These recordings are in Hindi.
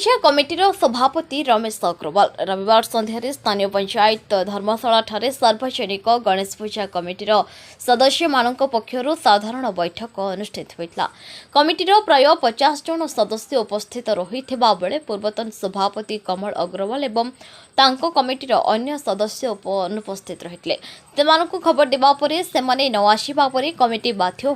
पूजा कमिटीर सभापति रमेश अग्रवाल रविवार संध्यारे स्थानीय पंचायत धर्मशाला ठारे सार्वजनिक गणेश पूजा कमिटीर सदस्य मानक पक्षरु साधारण बैठक अनुष्ठित होइतला। कमिटीर प्राय 50 जन सदस्य उपस्थित रहिथिबा बेले पूर्वतन सभापति कमल अग्रवाल एवं तांको कमिटीर अन्य सदस्य अनुपस्थित रहितले। सेमानकु खबर देबा परे सेमाने न आसीबा परे कमिटी बाध्य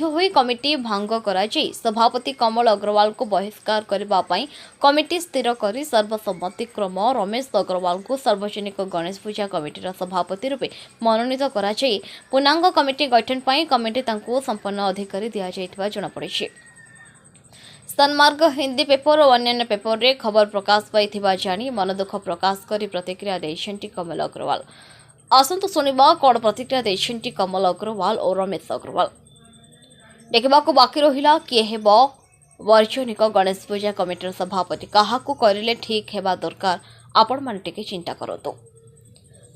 होई कमिटी भांग करा जाई सभापति कमल अग्रवाल को बहिष्कार करबा पई कमिटी स्थिर करी सर्वसम्मति क्रम रमेश अग्रवाल को सार्वजनिक गणेश पूजा कमिटीर सभापति रूपे मनोनीत करा जाई पूर्णांग कमिटी गठन पई कमिटी तांको संपन्न अधिकारी दिया जाइतबा जणा पड़िछि। सन्मार्ग हिंदी पेपर और अन्य पेपर रे खबर प्रकाश पाई जानी मन दुख प्रकाश करी प्रतिक्रिया देइछन्ति कमल अग्रवाल। आसंत सुनिबा कौन प्रतिक्रिया देइछन्ति कमल अग्रवाल और रमेश अग्रवाल। देखा बाकी रहा किए हेब वार्षिक गणेश पूजा कमिटीर सभापति क्या करें ठीक हेबा दरकार आपण माने टिके चिंता करतु।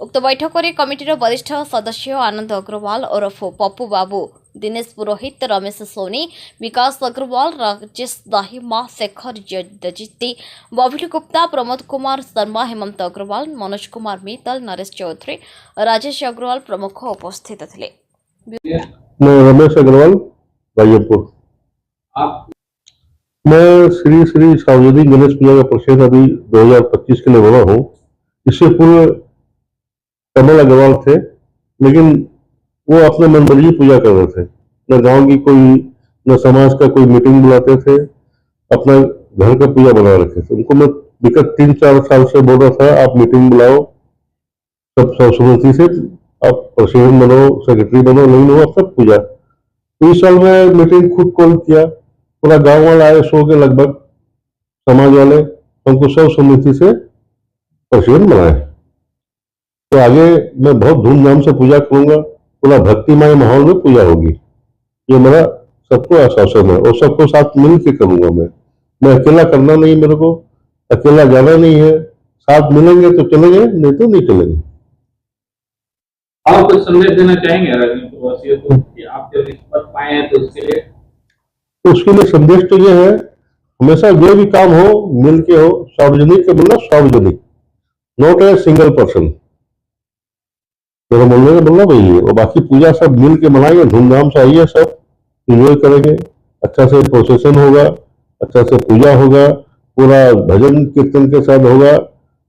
उक्त बैठक में कमिटीर वरिष्ठ सदस्य आनंद अग्रवाल ओरफ पप्पू बाबू, दिनेश पुरोहित, रमेश सोनी, विकास अग्रवाल, राजेश दाहिमा, शेखर दजिती, बबलू गुप्ता, प्रमोद कुमार शर्मा, हेमंत अग्रवाल, मनोज कुमार मित्तल, नरेश चौधरी, राजेश अग्रवाल प्रमुख उपस्थित थे। रमेश अग्रवाल भाईपुर। मैं श्री श्री सार्वजनिक गणेश पूजा का प्रेसिडेंट अभी 2025 के लिए बना हूँ। इससे पूर्व कमल अग्रवाल थे, लेकिन वो अपने मनमर्जी पूजा कर रहे थे। न गांव की कोई न समाज का कोई मीटिंग बुलाते थे, अपना घर का पूजा बना रखे थे। उनको मैं विगत 3-4 साल से बोल रहा था आप मीटिंग बुलाओ, सब सर्वसम्मति से आप प्रेसिडेंट बनो, सेक्रेटरी बनो, नहीं हो आप सब पूजा। तो इस साल में मीटिंग खुद कॉल किया, पूरा गांव वाला आए 100 के लगभग समाज वाले, हमको सर्वसम्मति से प्रेसिडेंट बनाए। तो आगे मैं बहुत धूमधाम से पूजा करूंगा, पूरा भक्तिमय माहौल में पूजा होगी, ये मेरा सबको आश्वासन है और सबको साथ मिल के करूंगा। मैं अकेला करना नहीं, मेरे को अकेला जाना नहीं है, साथ मिलेंगे तो चलेंगे, नहीं तो नहीं चलेंगे। आप कुछ संदेश देना चाहेंगे राजनीतिवासियों को कि आप जब इस पद पाए हैं तो उसके लिए संदेश तो ये है, हमेशा जो भी काम हो मिल के हो, सार्वजनिक का मतलब सार्वजनिक, नॉट ए सिंगल पर्सन। मेरा बोलना वही है। और बाकी पूजा सब मिल के मनाएंगे, धूमधाम से आइए, सब इंजॉय करेंगे, अच्छा से प्रोसेशन होगा, अच्छा से पूजा होगा, पूरा भजन कीर्तन के साथ होगा,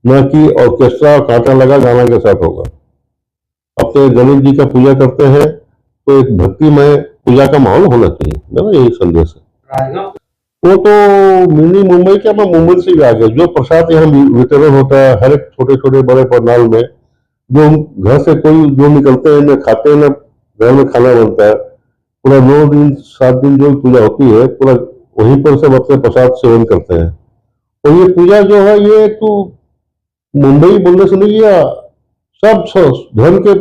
न कि ऑर्केस्ट्रा कांटा लगा गाना के साथ होगा। अपने गणेश जी का पूजा करते हैं तो एक भक्तिमय पूजा का माहौल होना चाहिए, मेरा यही संदेश है। वो तो मिनी मुंबई क्या, मैं मुंबई से भी आ गया। जो प्रसाद यहाँ वितरण होता है हर एक छोटे छोटे बड़े पंडाल में, जो घर से कोई जो निकलते हैं न खाते हैं न घर में खाना बनता है, पूरा 9 दिन 7 दिन जो पूजा होती है पूरा वहीं पर सब अपने प्रसाद सेवन करते हैं। और ये पूजा जो है ये तो मुंबई बोलने से नहीं, या सब धर्म के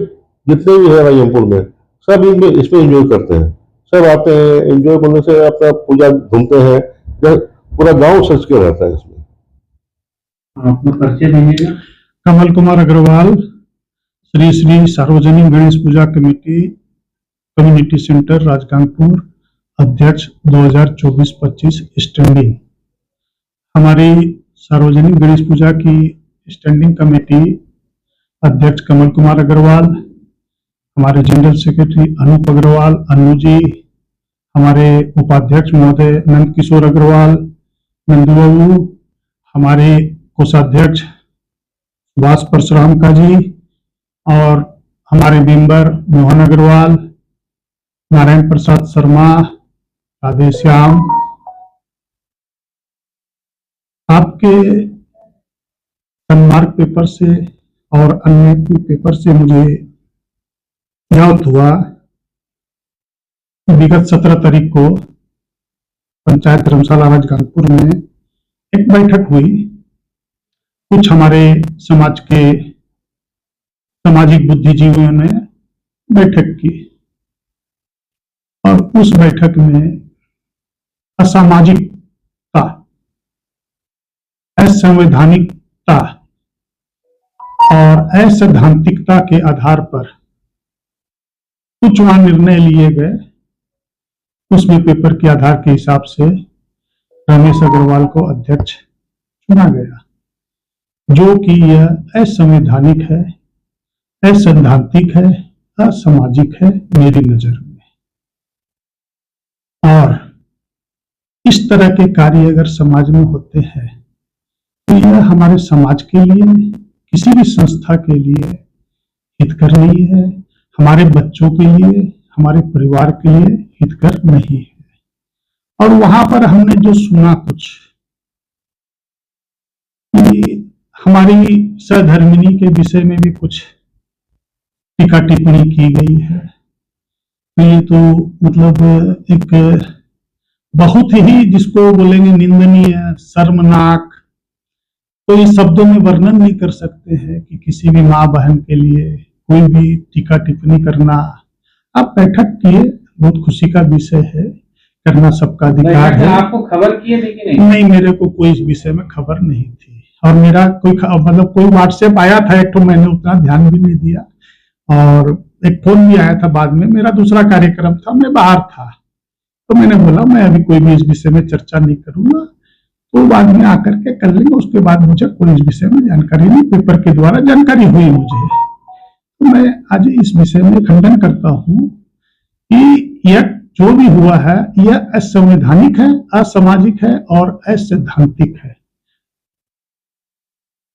जितने भी है रायपुर में सब इसमें एंजॉय करते हैं, सब आते हैं। एंजॉय करने से अपना पूजा घूमते हैं, पूरा गांव सज के रहता है इसमें। कमल कुमार अग्रवाल, श्री श्री सार्वजनिक गणेश पूजा कमेटी कम्युनिटी सेंटर राजकानपुर, अध्यक्ष 2024-25 स्टैंडिंग। हमारी सार्वजनिक गणेश पूजा की स्टैंडिंग कमेटी अध्यक्ष कमल कुमार अग्रवाल, हमारे जनरल सेक्रेटरी अनूप अग्रवाल अनु जी, हमारे उपाध्यक्ष महोदय नंद किशोर अग्रवाल नंदू बाबू, हमारे कोषाध्यक्ष सुभाष परशुराम का जी, और हमारे मेंबर मोहन अग्रवाल, नारायण प्रसाद शर्मा, राधेश्याम। आपके सन्मार्ग पेपर से और अन्य पेपर से मुझे ज्ञात हुआ कि विगत 17 तारीख को पंचायत धर्मशाला राजकानपुर में एक बैठक हुई। कुछ हमारे समाज के सामाजिक बुद्धिजीवियों ने बैठक की और उस बैठक में असामाजिकता, असंवैधानिकता और असैद्धांतिकता के आधार पर कुछ वहां निर्णय लिए गए। उसमें पेपर के आधार के हिसाब से रमेश अग्रवाल को अध्यक्ष चुना गया, जो कि यह असंवैधानिक है, असैद्धांतिक है, असामाजिक है मेरी नजर में। और इस तरह के कार्य अगर समाज में होते हैं तो यह हमारे समाज के लिए, किसी भी संस्था के लिए हितकर नहीं है, हमारे बच्चों के लिए, हमारे परिवार के लिए हितकर नहीं है। और वहां पर हमने जो सुना कुछ कि हमारी सहधर्मिणी के विषय में भी कुछ टीका टिप्पणी की गई है, तो ये तो मतलब एक बहुत ही, जिसको बोलेंगे निंदनीय, शर्मनाक, तो इस शब्दों में वर्णन नहीं कर सकते हैं कि किसी भी माँ बहन के लिए कोई भी टीका टिप्पणी करना। आप बैठक किए, बहुत खुशी का विषय है, करना सबका अधिकार है। आपको खबर की थी कि नहीं, मेरे को कोई इस विषय में खबर नहीं थी, और मेरा कोई मतलब कोई व्हाट्सएप आया था एक तो, मैंने उतना ध्यान भी नहीं दिया, और एक फोन भी आया था बाद में, मेरा दूसरा कार्यक्रम था, मैं बाहर था, तो मैंने बोला मैं अभी कोई भी इस विषय में चर्चा नहीं करूंगा, तो बाद में आकर के कर लेंगे। उसके बाद मुझे कोई इस विषय में जानकारी नहीं, पेपर के द्वारा जानकारी हुई मुझे, तो मैं आज इस विषय में खंडन करता हूं कि यह जो भी हुआ है यह असंवैधानिक है, असामाजिक है और असैद्धांतिक है।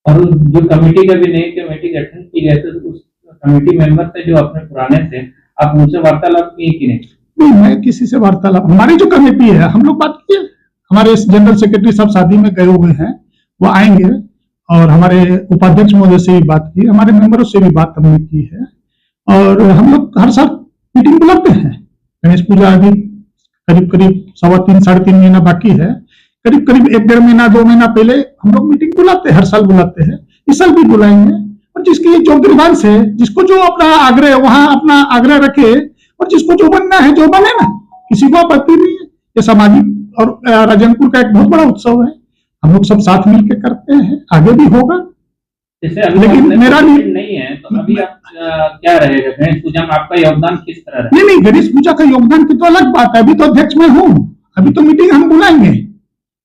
और जो कमेटी का भी नई कमेटी गठन की गई, तो उस कमेटी मेंबर से जो अपने पुराने थे, आप उनसे वार्तालाप किए कि नहीं? नहीं, मैं किसी से वार्तालाप, हमारी जो कमेटी है हम लोग बात किए, हमारे जनरल सेक्रेटरी सब शादी में गए हुए हैं, वो आएंगे, और हमारे उपाध्यक्ष महोदय से भी बात की, हमारे मेंबरों से भी बात हमने की है, और हम लोग हर साल मीटिंग बुलाते हैं। गणेश पूजा अभी करीब करीब 3.25 साढ़े 3 महीना बाकी है, करीब करीब 1-1.5 महीना 2 महीना पहले हम लोग मीटिंग बुलाते हैं, हर साल बुलाते हैं, इस साल भी बुलाएंगे। और जिसकी जो ग्रीवांस है, जिसको जो अपना आग्रह, वहां अपना आग्रह रखे, और जिसको जो बनना है जो बने ना, किसी को आपत्ति नहीं है। ये सामाजिक और राजनपुर का एक बहुत बड़ा उत्सव है, हम लोग सब साथ मिलकर करते हैं, आगे भी होगा। लेकिन मेरा नहीं है, तो अभी आप क्या रहेगा गणेश पूजा में आपका योगदान किस तरह रहेगा? नहीं, गणेश पूजा का योगदान की तो अलग बात है, अभी तो अध्यक्ष मैं हूँ, अभी तो मीटिंग हम बुलाएंगे,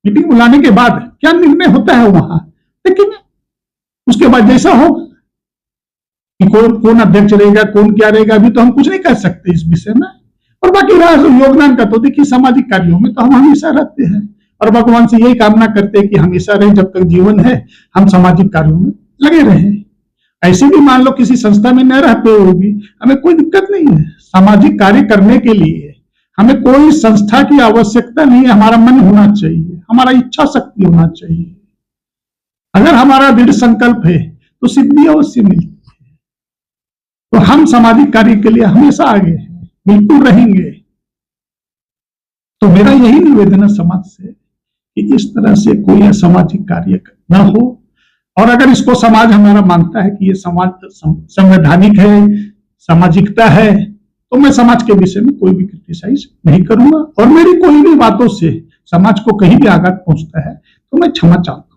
मीटिंग बुलाने के बाद क्या निर्णय होता है वहां लेकिन उसके बाद जैसा होगा कि कौन अध्यक्ष रहेगा, कौन क्या रहेगा, अभी तो हम कुछ नहीं कह सकते इस विषय में। और बाकी योगदान का तो देखिए, सामाजिक कार्यों में तो हम हमेशा रहते हैं, और भगवान से यही कामना करते हैं कि हमेशा रहे, जब तक जीवन है हम सामाजिक कार्यों में लगे रहे। ऐसे भी मान लो किसी संस्था में न रहते हुए भी हमें कोई दिक्कत नहीं है, सामाजिक कार्य करने के लिए हमें कोई संस्था की आवश्यकता नहीं है, हमारा मन होना चाहिए, हमारा इच्छा शक्ति होना चाहिए। अगर हमारा दृढ़ संकल्प है तो सिद्धि अवश्य मिलती है। तो हम सामाजिक कार्य के लिए हमेशा आगे हैं, बिल्कुल रहेंगे। तो मेरा यही निवेदन है समाज से कि इस तरह से कोई असामाजिक कार्य न हो, और अगर इसको समाज हमारा मानता है कि ये समाज संवैधानिक है, सामाजिकता है, तो मैं समाज के विषय में कोई भी क्रिटिसाइज नहीं करूंगा, और मेरी कोई भी बातों से समाज को कहीं भी आघात पहुंचता है तो मैं क्षमा चाहूंगा।